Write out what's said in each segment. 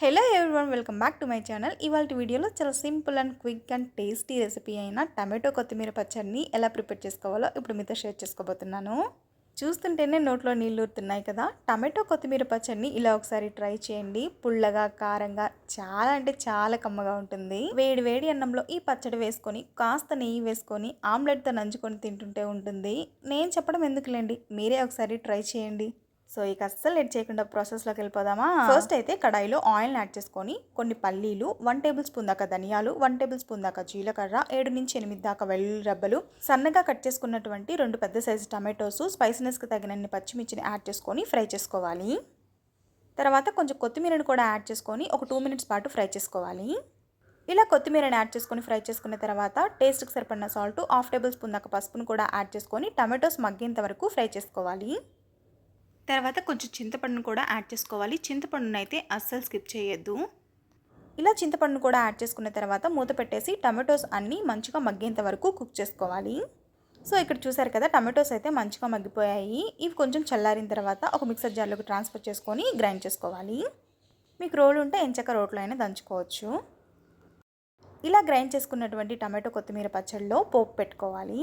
Hello everyone, welcome back to my channel. ఇవాళ వీడియోలో చాలా simple and quick and tasty recipe అయిన tomato కొత్తిమీర పచ్చడిని ఎలా ప్రిపేర్ చేసుకోవాలో ఇప్పుడు మీతో షేర్ చేసుకోబోతున్నాను. చూస్తుంటేనే నోట్లో నీళ్ళు ఊరుతున్నాయి కదా. టమాటో కొత్తిమీర పచ్చడిని ఇలా ఒకసారి ట్రై చేయండి. పుల్లగా, కారంగా, చాలా అంటే చాలా కమ్మగా ఉంటుంది. వేడి వేడి అన్నంలో ఈ పచ్చడి వేసుకొని కాస్త నెయ్యి వేసుకొని ఆమ్లెట్తో నంచుకొని తింటుంటే ఉంటుంది. నేను చెప్పడం ఎందుకులేండి, మీరే ఒకసారి ట్రై చేయండి. సో ఇక అస్సలు లేట్ చేయకుండా ప్రాసెస్లోకి వెళ్ళిపోదామా. ఫస్ట్ అయితే కడాయిలో ఆయిల్ని యాడ్ చేసుకొని కొన్ని పల్లీలు, 1 టేబుల్ స్పూన్ దాకా ధనియాలు, 1 టేబుల్ స్పూన్ దాకా జీలకర్ర, 7 నుంచి 8 దాకా వెల్లుల్లి రెబ్బలు, సన్నగా కట్ చేసుకున్నటువంటి 2 పెద్ద సైజు టమాటోస్, స్పైసీనెస్కి తగినన్ని పచ్చిమిర్చిని యాడ్ చేసుకొని ఫ్రై చేసుకోవాలి. తర్వాత కొంచెం కొత్తిమీరని కూడా యాడ్ చేసుకొని ఒక 2 మినిట్స్ పాటు ఫ్రై చేసుకోవాలి. ఇలా కొత్తిమీరని యాడ్ చేసుకొని ఫ్రై చేసుకున్న తర్వాత టేస్ట్కి సరిపడిన సాల్ట్, 1/2 టేబుల్ స్పూన్ దాకా పసుపును కూడా యాడ్ చేసుకొని టమాటోస్ మగ్గేంత వరకు ఫ్రై చేసుకోవాలి. తర్వాత కొంచెం చింతపండును కూడా యాడ్ చేసుకోవాలి. చింతపండును అయితే అస్సలు స్కిప్ చేయొద్దు. ఇలా చింతపండును కూడా యాడ్ చేసుకున్న తర్వాత మూత పెట్టేసి టమాటోస్ అన్నీ మంచిగా మగ్గేంత వరకు కుక్ చేసుకోవాలి. సో ఇక్కడ చూసారు కదా, టమాటోస్ అయితే మంచిగా మగ్గిపోయాయి. ఇవి కొంచెం చల్లారిన తర్వాత ఒక మిక్సర్ జార్లోకి ట్రాన్స్ఫర్ చేసుకొని గ్రైండ్ చేసుకోవాలి. మీకు రోలు ఉంటే ఎంచక్క రోట్లో అయినా దంచుకోవచ్చు. ఇలా గ్రైండ్ చేసుకున్నటువంటి టమాటో కొత్తిమీర పచ్చడిలో పోపు పెట్టుకోవాలి.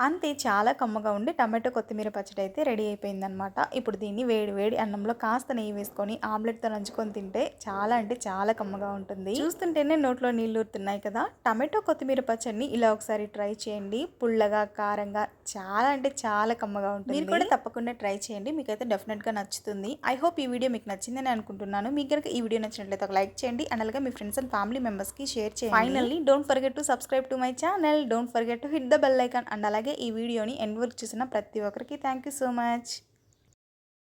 అంతే, చాలా కమ్మగా ఉండి టమాటో కొత్తిమీర పచ్చడి అయితే రెడీ అయిపోయిందనమాట. ఇప్పుడు దీన్ని వేడి వేడి అన్నంలో కాస్త నెయ్యి వేసుకొని ఆమ్లెట్తో నంచుకొని తింటే చాలా అంటే చాలా కమ్మగా ఉంటుంది. చూస్తుంటేనే నోట్లో నీళ్ళు ఊరుతున్నాయి కదా. టమాటో కొత్తిమీర పచ్చడిని ఇలా ఒకసారి ట్రై చేయండి. పుల్లగా, కారంగా, చాలా అంటే చాలా కమ్మగా ఉంటుంది. మీరు కూడా తప్పకుండా ట్రై చేయండి, మీకైతే డెఫినెట్గా నచ్చుతుంది. ఐ హోప్ ఈ వీడియో మీకు నచ్చిందని అనుకుంటున్నాను. మీకు కనుక ఈ వీడియో నచ్చినట్లయితే ఒక లైక్ చేయండి అండ్ అలాగే మీ ఫ్రెండ్స్ అండ్ ఫ్యామిలీ మెంబర్స్కి షేర్ చేయండి. Finally don't forget to subscribe to my channel, don't forget to hit the bell icon. And అలాగే ఈ వీడియోని ఎండ్ వరకు చూసిన ప్రతి ఒక్కరికి థ్యాంక్ యూ సో మచ్.